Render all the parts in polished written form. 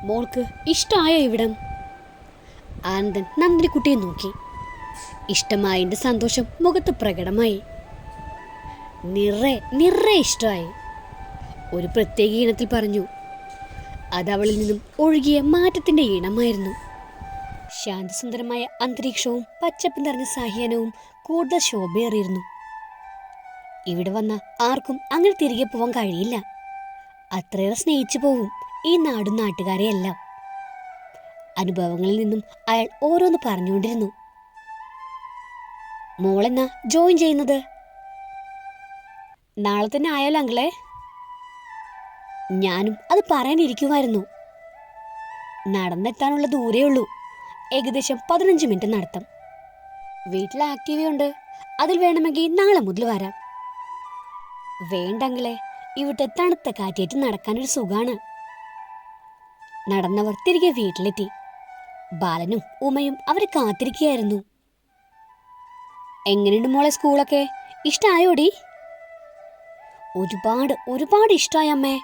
മോൾക്ക് ഇഷ്ടമായോ ഇവിടം? ആനന്ദൻ നന്ദിനിക്കുട്ടിയെ നോക്കി. ഇഷ്ടമായതിൻ്റെ സന്തോഷം മുഖത്ത് പ്രകടമായി. നിറയെ ഇഷ്ടമായി. ഒരു പ്രത്യേക ഈണത്തിൽ പറഞ്ഞു. അതവളിൽ നിന്നും ഒഴുകിയ മാറ്റത്തിൻ്റെ ഈണമായിരുന്നു. ശാന്തസുന്ദരമായ അന്തരീക്ഷവും പച്ചപ്പ് നിറഞ്ഞ സാഹ്യാനവും കൂടുതൽ ശോഭയേറിയിരുന്നു. ഇവിടെ വന്ന ആർക്കും അങ്ങനെ തിരികെ പോവാൻ കഴിയില്ല. അത്രയേറെ സ്നേഹിച്ചു പോവും ഈ നാടും നാട്ടുകാരെയെല്ലാം. അനുഭവങ്ങളിൽ നിന്നും അയാൾ ഓരോന്ന് പറഞ്ഞുകൊണ്ടിരുന്നു. മോളെന്നാ ജോയിൻ ചെയ്യുന്നത്? നാളെ തന്നെ ആയാലോ അങ്കിളെ? ഞാനും അത് പറയാനിരിക്കുമായിരുന്നു. നടന്നെത്താനുള്ള ദൂരേ ഉള്ളൂ. ഏകദേശം 15 മിനിറ്റ് നടത്തം. വീട്ടിൽ ആക്റ്റീവയുണ്ട്. അതിൽ വേണമെങ്കിൽ നാളെ മുതൽ വരാം. വേണ്ടങ്കിളെ, ഇവിടുത്തെ തണുത്ത കാറ്റേറ്റ് നടക്കാനൊരു സുഖാണ്. നടന്നവർ തിരികെ വീട്ടിലെത്തി. ബാലനും ഉമയും അവരെ കാത്തിരിക്കുകയായിരുന്നു. എങ്ങനെയുണ്ട് മോളെ സ്കൂളൊക്കെ? ഇഷ്ടമായോടി? ഒരുപാട് ഇഷ്ടമായി അമ്മേ.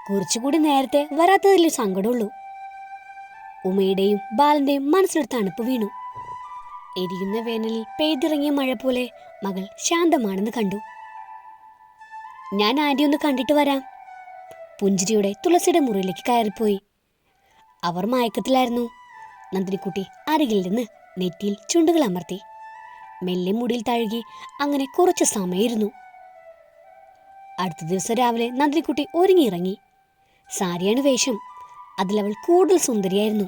കുറച്ചുകൂടി നേരത്തെ വരാത്തതിൽ സങ്കടമുള്ളൂ. ഉമയുടെയും ബാലന്റെയും മനസ്സിലൊരു തണുപ്പ് വീണു. എരിയുന്ന വേനലിൽ പെയ്തിറങ്ങിയ മഴ പോലെ മകൾ ശാന്തമാണെന്ന് കണ്ടു. ഞാൻ ആന്റി ഒന്ന് കണ്ടിട്ട് വരാം. പുഞ്ചിരിയുടെ തുളസിയുടെ മുറിയിലേക്ക് കയറിപ്പോയി. അവർ മയക്കത്തിലായിരുന്നു. നന്ദിനിക്കുട്ടി അരികിൽ നിന്ന് നെറ്റിയിൽ ചുണ്ടുകൾ അമർത്തി മെല്ലെ മുടിയിൽ തഴുകി അങ്ങനെ കുറച്ച് സമയമിരുന്നു. അടുത്ത ദിവസം രാവിലെ നന്ദിനിക്കുട്ടി ഒരുങ്ങിയിറങ്ങി. സാരിയാണ് വേഷം. അതിലവൾ കൂടുതൽ സുന്ദരിയായിരുന്നു.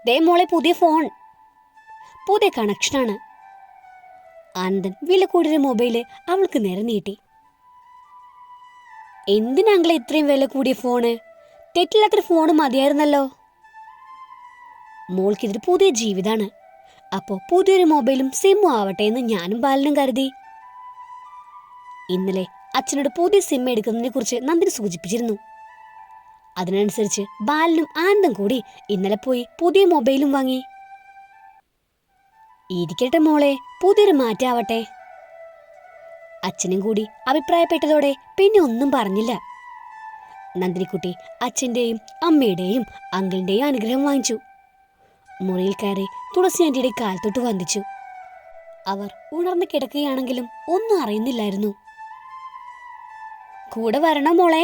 ദേ മോളെ, പുതിയ ഫോൺ, പുതിയ കണക്ഷനാണ്. ആനന്ദൻ വില കൂടിയ മൊബൈല് അവൾക്ക് നേരെ നീട്ടി. എന്തിനാങ്ങളെ ഇത്രയും വില കൂടിയ ഫോണ്? തെറ്റില്ലാത്തൊരു ഫോണ് മതിയായിരുന്നല്ലോ. മോൾക്കിതൊരു പുതിയ ജീവിതമാണ്. അപ്പോൾ പുതിയൊരു മൊബൈലും സിമ്മും ആവട്ടെ എന്ന് ഞാനും ബാലനും കരുതി. ഇന്നലെ അച്ഛനോട് പുതിയ സിം എടുക്കുന്നതിനെ കുറിച്ച് നന്ദിനി സൂചിപ്പിച്ചിരുന്നു. അതിനനുസരിച്ച് ബാലനും ആനന്ദം കൂടി ഇന്നലെ പോയി പുതിയ മൊബൈലും വാങ്ങി. ഇരിക്കട്ടെ മോളെ, പുതിയൊരു മാറ്റാവട്ടെ. അച്ഛനും കൂടി അഭിപ്രായപ്പെട്ടതോടെ പിന്നെ ഒന്നും പറഞ്ഞില്ല. നന്ദിനിക്കുട്ടി അച്ഛൻ്റെയും അമ്മയുടെയും അങ്കിളിൻ്റെയും അനുഗ്രഹം വാങ്ങിച്ചു. മുറിയിൽ കയറി തുളസി ആന്റിയുടെ കാൽ തൊട്ട് വന്ദിച്ചു. അവർ ഉണർന്നു കിടക്കുകയാണെങ്കിലും ഒന്നും അറിയുന്നില്ലായിരുന്നു. കൂടെ വരണോ മോളെ?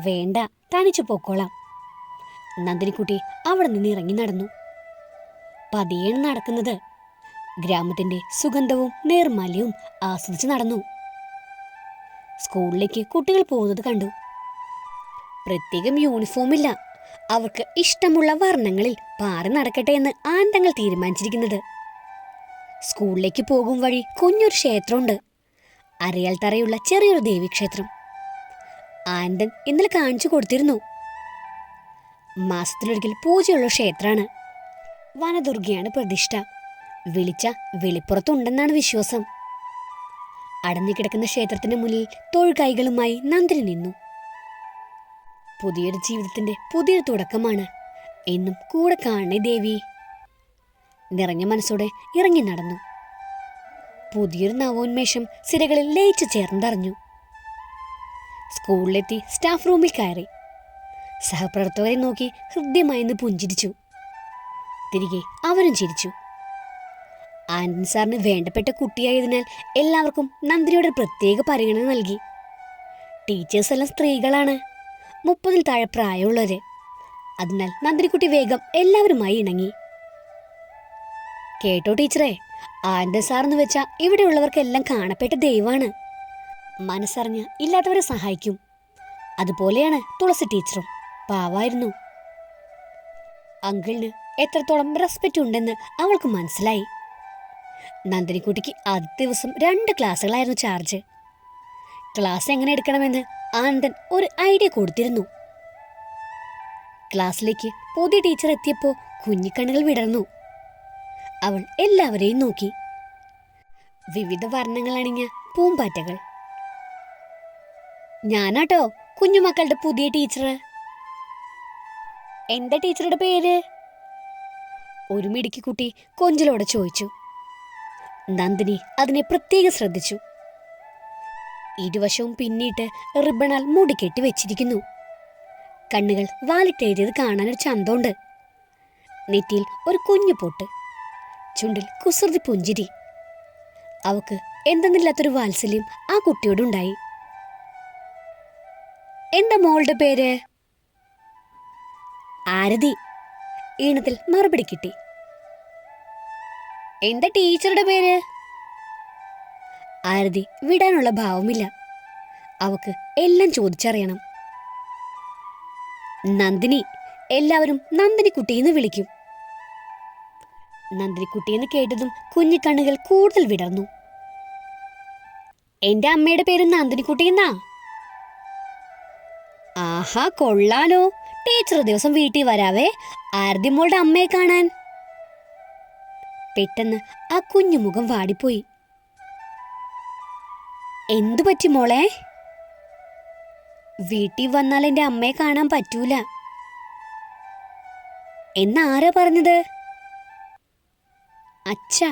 വേണ്ട, തനിച്ചു പൊക്കോളാം. നന്ദിനിക്കുട്ടി അവിടെ നിന്ന് ഇറങ്ങി നടന്നു. പതിയാണ് നടക്കുന്നത്. ഗ്രാമത്തിന്റെ സുഗന്ധവും നേർമാല്യവും ആസ്വദിച്ച് നടന്നു. സ്കൂളിലേക്ക് കുട്ടികൾ പോകുന്നത് കണ്ടു. പ്രത്യേകം യൂണിഫോമില്ല. അവർക്ക് ഇഷ്ടമുള്ള വർണ്ണങ്ങളിൽ പാറി നടക്കട്ടെ എന്ന് ആനന്ദങ്ങൾ തീരുമാനിച്ചിരിക്കുന്നത്. സ്കൂളിലേക്ക് പോകും വഴി കുഞ്ഞൊരു ക്ഷേത്രമുണ്ട്. അരയാൽ തറയുള്ള ചെറിയൊരു ദേവീക്ഷേത്രം. ആനന്ദൻ ഇന്നലെ കാണിച്ചു കൊടുത്തിരുന്നു. മാസത്തിലൊരിക്കൽ പൂജയുള്ള ക്ഷേത്രമാണ്. വനദുർഗയാണ് പ്രതിഷ്ഠ. വിളിച്ച വെളിപ്പുറത്തുണ്ടെന്നാണ് വിശ്വാസം. അടഞ്ഞുകിടക്കുന്ന ക്ഷേത്രത്തിന് മുന്നിൽ തൊഴുകൈകളുമായി നന്ദിനി നിന്നു. പുതിയൊരു ജീവിതത്തിന്റെ പുതിയൊരു തുടക്കമാണ്. എന്നും കൂടെ കാണണേ ദേവി. നിറഞ്ഞ മനസ്സോടെ ഇറങ്ങി നടന്നു. പുതിയൊരു നവോന്മേഷം സിരകളിൽ ലയിച്ചു ചേർന്നറിഞ്ഞു. സ്കൂളിലെത്തി സ്റ്റാഫ് റൂമിൽ കയറി. സഹപ്രവർത്തകരെ നോക്കി ഹൃദ്യമായെന്ന് പുഞ്ചിരിച്ചു. തിരികെ അവരും ചിരിച്ചു. ആനന്ദൻ സാറിന് വേണ്ടപ്പെട്ട കുട്ടിയായതിനാൽ എല്ലാവർക്കും നന്ദിനിയുടെ പ്രത്യേക പരിഗണന നൽകി. ടീച്ചേഴ്സ് എല്ലാം സ്ത്രീകളാണ്. 30-ൽ താഴെ പ്രായമുള്ളവര്. അതിനാൽ നന്ദിനിക്കുട്ടി വേഗം എല്ലാവരുമായി ഇണങ്ങി. കേട്ടോ ടീച്ചറെ, ആനന്ദൻ സാറെന്ന് വെച്ചാൽ ഇവിടെയുള്ളവർക്കെല്ലാം കാണപ്പെട്ട ദൈവമാണ്. മനസ്സറിഞ്ഞ് ഇല്ലാത്തവരെ സഹായിക്കും. അതുപോലെയാണ് തുളസി ടീച്ചറും. പാവായിരുന്നു. അങ്കിളിന് എത്രത്തോളം റെസ്പെക്റ്റ് ഉണ്ടെന്ന് അവൾക്ക് മനസ്സിലായി. നന്ദിനിക്കുട്ടിക്ക് ആദ്യ ദിവസം 2 ക്ലാസ്സുകളായിരുന്നു ചാർജ്. ക്ലാസ് എങ്ങനെ എടുക്കണമെന്ന് ആനന്ദൻ ഒരു ഐഡിയ കൊടുത്തിരുന്നു. ക്ലാസ്സിലേക്ക് പുതിയ ടീച്ചർ എത്തിയപ്പോൾ കുഞ്ഞിക്കണ്ണുകൾ വിടർന്നു. അവൾ എല്ലാവരെയും നോക്കി. വിവിധ വർണ്ണങ്ങൾ അണിഞ്ഞ പൂമ്പാറ്റകൾ. ഞാനാട്ടോ കുഞ്ഞുമക്കളുടെ പുതിയ ടീച്ചർ. എന്താ ടീച്ചറുടെ പേര്? ഒരു മിടുക്കി കുട്ടി കൊഞ്ചലോടെ ചോദിച്ചു. നന്ദിനി അതിനെ പ്രത്യേകം ശ്രദ്ധിച്ചു. ഇരുവശവും പിന്നിട്ട് റിബണാൽ മൂടിക്കെട്ടി വെച്ചിരിക്കുന്നു. കണ്ണുകൾ വാലിട്ടെഴുതിയത് കാണാനൊരു ചന്തമുണ്ട്. നെറ്റിയിൽ ഒരു കുഞ്ഞു പൊട്ട്, ചുണ്ടിൽ കുസൃതി പുഞ്ചിരി. അവക്ക് എന്തെന്നില്ലാത്തൊരു വാത്സല്യം ആ കുട്ടിയോടുണ്ടായി. എന്താ മോളുടെ പേര്? ആരതി. ഈണത്തിൽ മറുപടി കിട്ടി. എന്താ ടീച്ചറുടെ പേര്? ആരതി വിടാനുള്ള ഭാവമില്ല. അവക്ക് എല്ലാം ചോദിച്ചറിയണം. നന്ദിനി. എല്ലാവരും നന്ദിനിക്കുട്ടിയെന്ന് വിളിക്കും. നന്ദിനിക്കുട്ടിയെന്ന് കേട്ടതും കുഞ്ഞിക്കണ്ണുകൾ കൂടുതൽ വിടർന്നു. എന്റെ അമ്മയുടെ പേര് നന്ദിനിക്കുട്ടിയെന്നാ. ആഹാ, കൊള്ളാലോ. ടീച്ചർ ദിവസം വീട്ടിൽ വരാവേ, ആരതി മോളുടെ അമ്മയെ കാണാൻ. പെട്ടെന്ന് ആ കുഞ്ഞുമുഖം വാടിപ്പോയി. എന്തു പറ്റി മോളെ? വീട്ടിൽ വന്നാൽ എന്റെ അമ്മയെ കാണാൻ പറ്റൂല. എന്നാരാ പറഞ്ഞത്? അച്ഛ.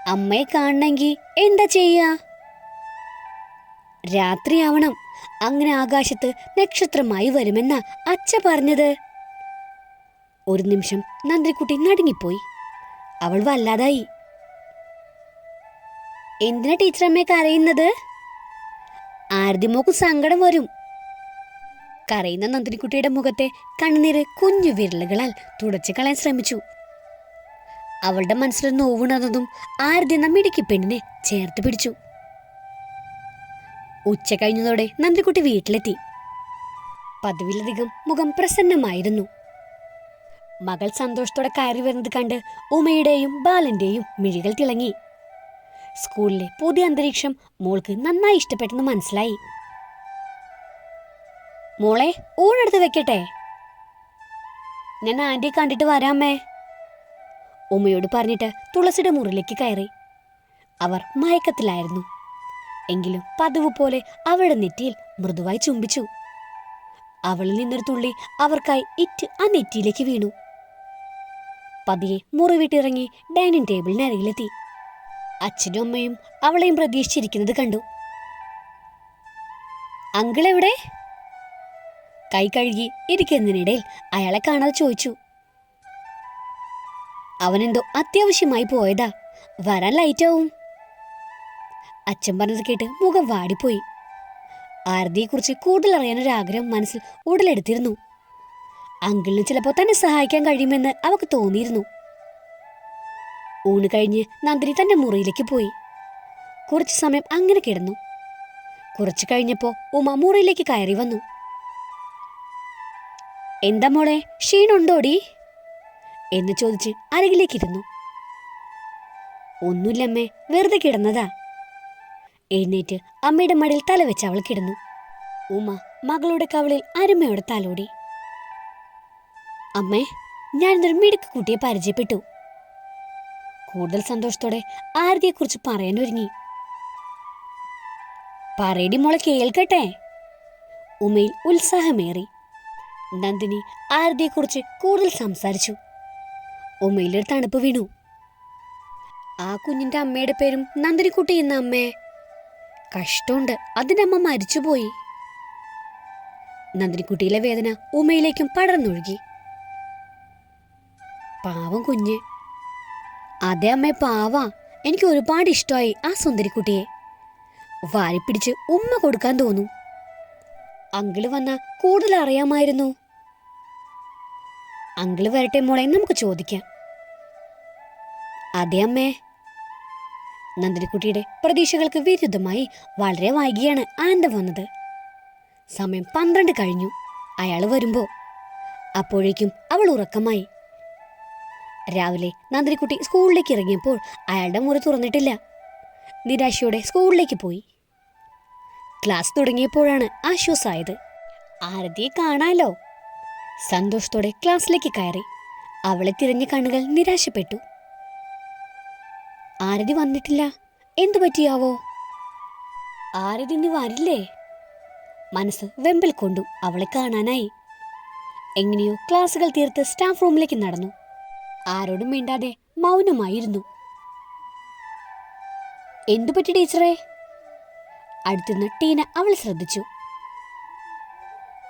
അമ്മയെ കാണണമെങ്കിൽ എന്താ ചെയ്യാ? രാത്രിയാവണം, അങ്ങനെ ആകാശത്ത് നക്ഷത്രമായി വരുമെന്നാ അച്ഛ പറഞ്ഞത്. ഒരു നിമിഷം നന്ദിനിക്കുട്ടി നടുങ്ങിപ്പോയി. അവൾ വല്ലാതായി. എന്തിനാ ടീച്ചറമ്മയെ കരയുന്നത്? ആരതി മോക്ക് സങ്കടം വരും. കരയുന്ന നന്ദിനിക്കുട്ടിയുടെ മുഖത്തെ കണ്ണുനീര് കുഞ്ഞു വിരലുകളാൽ തുടച്ചു കളയാൻ ശ്രമിച്ചു. അവളുടെ മനസ്സിൽ നോവുണർന്നതും ആരതി എന്ന മിടുക്കി പെണ്ണിനെ ചേർത്ത് പിടിച്ചു. ഉച്ച കഴിഞ്ഞതോടെ നന്ദിനിക്കുട്ടി വീട്ടിലെത്തി. പതിവിലധികം മുഖം പ്രസന്നമായിരുന്നു. മകൾ സന്തോഷത്തോടെ കയറി വരുന്നത് കണ്ട് ഉമയുടെയും ബാലന്റെയും മിഴികൾ തിളങ്ങി. സ്കൂളിലെ പുതിയ അന്തരീക്ഷം മോൾക്ക് നന്നായി ഇഷ്ടപ്പെട്ടെന്ന് മനസ്സിലായി. മോളെ, ഊണെടുത്ത് വെക്കട്ടെ? ഞാൻ ആന്റിയെ കണ്ടിട്ട് വരാമേ. ഉമ്മയോട് പറഞ്ഞിട്ട് തുളസിയുടെ മുറിയിലേക്ക് കയറി. അവർ മയക്കത്തിലായിരുന്നു. എങ്കിലും പതിവ് പോലെ അവളുടെ നെറ്റിയിൽ മൃദുവായി ചുംബിച്ചു. അവളിൽ നിന്നൊരു തുള്ളി അവർക്കായി ഇറ്റ് ആ നെറ്റിയിലേക്ക് വീണു. പതിയെ മുറി വിട്ടിറങ്ങി ഡൈനിങ് ടേബിളിനരികിലെത്തി. അച്ഛനും അമ്മയും അവളെയും പ്രതീക്ഷിച്ചിരിക്കുന്നത് കണ്ടു. അങ്കിൾ എവിടെ? കൈ കഴുകി ഇരിക്കുന്നതിനിടയിൽ അയാളെ കാണാതെ ചോദിച്ചു. അവനെന്തോ അത്യാവശ്യമായി പോയതാ, വരാൻ ലൈറ്റാവും. അച്ഛൻ പറഞ്ഞത് കേട്ട് മുഖം വാടിപ്പോയി. ആരതിയെക്കുറിച്ച് കൂടുതൽ അറിയാനൊരാഗ്രഹം മനസ്സിൽ ഉടലെടുത്തിരുന്നു. അങ്കിളിന് ചിലപ്പോൾ തന്നെ സഹായിക്കാൻ കഴിയുമെന്ന് അവൾക്ക് തോന്നിയിരുന്നു. ഊണ് കഴിഞ്ഞ് നന്ദിനി തന്റെ മുറിയിലേക്ക് പോയി. കുറച്ചു സമയം അങ്ങനെ കിടന്നു. കുറച്ചു കഴിഞ്ഞപ്പോ ഉമ മുറിയിലേക്ക് കയറി വന്നു. എന്താ മോളെ, ക്ഷീണുണ്ടോടി എന്ന് ചോദിച്ച് അരികിലേക്കിരുന്നു. ഒന്നുമില്ലമ്മേ, വെറുതെ കിടന്നതാ. എഴുന്നേറ്റ് അമ്മയുടെ മടിയിൽ തലവെച്ച് അവൾ കിടന്നു. ഉമ മകളുടെ കവളിൽ അരുമയോടെ തലോടി. അമ്മേ, ഞാനിന്നൊരു മിടുക്ക് കുട്ടിയെ പരിചയപ്പെട്ടു. കൂടുതൽ സന്തോഷത്തോടെ ആരതിയെക്കുറിച്ച് പറയാനൊരുങ്ങി. പറയടി മോളെ, കേൾക്കട്ടെ. ഉമയിൽ ഉത്സാഹമേറി. നന്ദിനി ആരതിയെക്കുറിച്ച് കൂടുതൽ സംസാരിച്ചു. ഉമയിലൊരു തണുപ്പ് വീണു. ആ കുഞ്ഞിന്റെ അമ്മയുടെ പേരും നന്ദിനിക്കുട്ടി എന്ന അമ്മേ. കഷ്ടമുണ്ട്, അതിന്റെ അമ്മ മരിച്ചുപോയി. നന്ദിനിക്കുട്ടിയിലെ വേദന ഉമയിലേക്കും പടർന്നൊഴുകി. പാവം കുഞ്ഞ്. അതേ അമ്മേ, പാവാ. എനിക്ക് ഒരുപാട് ഇഷ്ടമായി ആ സുന്ദരിക്കുട്ടിയെ. വാരിപ്പിടിച്ച് ഉമ്മ കൊടുക്കാൻ തോന്നും. അങ്കിള് വന്ന കൂടുതൽ അറിയാമായിരുന്നു. അങ്കിള് വരട്ടെ മോളെ, നമുക്ക് ചോദിക്കാം. അതെ അമ്മേ. നന്ദിനിക്കുട്ടിയുടെ പ്രതീക്ഷകൾക്ക് വിരുദ്ധമായി വളരെ വൈകിയാണ് ആനന്ദം വന്നത്. സമയം 12 കഴിഞ്ഞു അയാൾ വരുമ്പോ. അപ്പോഴേക്കും അവൾ ഉറക്കമായി. രാവിലെ നന്ദിനിക്കുട്ടി സ്കൂളിലേക്ക് ഇറങ്ങിയപ്പോൾ അയാളുടെ മുറി തുറന്നിട്ടില്ല. നിരാശയോടെ സ്കൂളിലേക്ക് പോയി. ക്ലാസ് തുടങ്ങിയപ്പോഴാണ് ആശ്വാസമായത്. ആരതിയെ കാണാലോ. സന്തോഷത്തോടെ ക്ലാസ്സിലേക്ക് കയറി. അവളെ തിരഞ്ഞ കണ്ണുകൾ നിരാശപ്പെട്ടു. ആരതി വന്നിട്ടില്ല, എന്തു പറ്റിയാവോ? ആരതി ഇനി വരില്ലേ? മനസ്സ് വെമ്പൽ കൊണ്ടു അവളെ കാണാനായി. എങ്ങനെയോ ക്ലാസുകൾ തീർത്ത് സ്റ്റാഫ് റൂമിലേക്ക് നടന്നു. ആരോടും മിണ്ടാതെ മൗനമായിരുന്നു. എന്തുപറ്റി ടീച്ചറെ? അടുത്തുനിന്ന് ടീന അവൾ ശ്രദ്ധിച്ചു.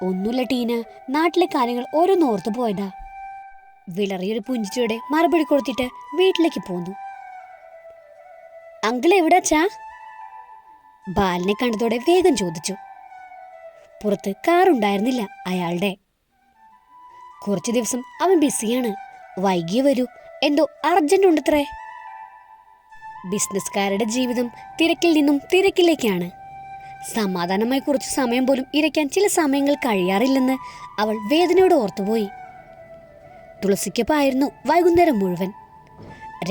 ഒന്നുമില്ല ടീന, നാട്ടിലെ കാര്യങ്ങൾ ഓരോന്നോർത്തു പോയതാ. വിളറിയൊരു പുഞ്ചിരിയോടെ മറുപടി കൊടുത്തിട്ട് വീട്ടിലേക്ക് പോന്നു. അങ്കിൾ എവിടാച്ചാ? ബാലനെ കണ്ടതോടെ വേഗം ചോദിച്ചു. പുറത്ത് കാറുണ്ടായിരുന്നില്ല അയാളുടെ. കുറച്ചു ദിവസം അവൻ ബിസിയാണ്, വൈകിയേ വരൂ, എന്തോ അർജന്റ് ഉണ്ടത്രേ. ബിസിനസ്സുകാരുടെ ജീവിതം തിരക്കിൽ നിന്നും തിരക്കിലേക്കാണ്. സമാധാനമായി കുറച്ചു സമയം പോലും ഇരയ്ക്കാൻ ചില സമയങ്ങൾ കഴിയാറില്ലെന്ന് അവൾ വേദനയോടെ ഓർത്തുപോയി. തുളസിക്കൊപ്പായിരുന്നു വൈകുന്നേരം മുഴുവൻ.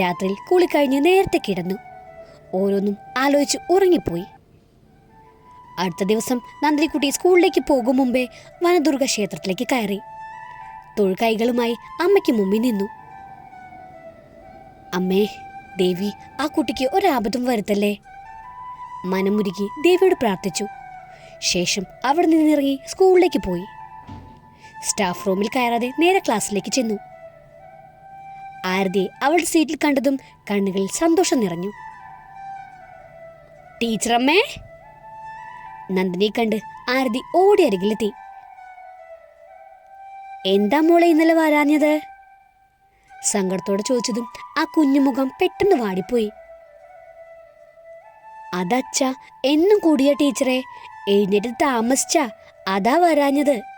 രാത്രിയിൽ കുളിക്കഴിഞ്ഞ് നേരത്തെ കിടന്നു. ഓരോന്നും ആലോചിച്ച് ഉറങ്ങിപ്പോയി. അടുത്ത ദിവസം നന്ദിനിക്കുട്ടി സ്കൂളിലേക്ക് പോകും മുമ്പേ വനദുർഗ ക്ഷേത്രത്തിലേക്ക് കയറി. തൊഴുകൈകളുമായി അമ്മയ്ക്ക് മുമ്പിൽ നിന്നു. അമ്മേ, ദേവി ആ കുട്ടിക്ക് ഒരാപത്തും വരുത്തല്ലേ. മനമുരുകി ദേവിയോട് പ്രാർത്ഥിച്ചു. ശേഷം അവിടെ നിന്നിറങ്ങി സ്കൂളിലേക്ക് പോയി. സ്റ്റാഫ് റൂമിൽ കയറാതെ നേരെ ക്ലാസ്സിലേക്ക് ചെന്നു. ആരതിയെ അവളുടെ സീറ്റിൽ കണ്ടതും കണ്ണുകളിൽ സന്തോഷം നിറഞ്ഞു. ടീച്ചറമ്മേ! നന്ദിനിയെ കണ്ട് ആരതി ഓടി അരികിലെത്തി. എന്താ മോളെ ഇന്നലെ വരാഞ്ഞത്? സങ്കടത്തോടെ ചോദിച്ചതും ആ കുഞ്ഞുമുഖം പെട്ടെന്ന് വാടിപ്പോയി. അതച്ഛ എന്നും കൂടിയ ടീച്ചറെ, എഴുന്നേറ്റ് താമസിച്ചാ, അതാ വരാഞ്ഞത്.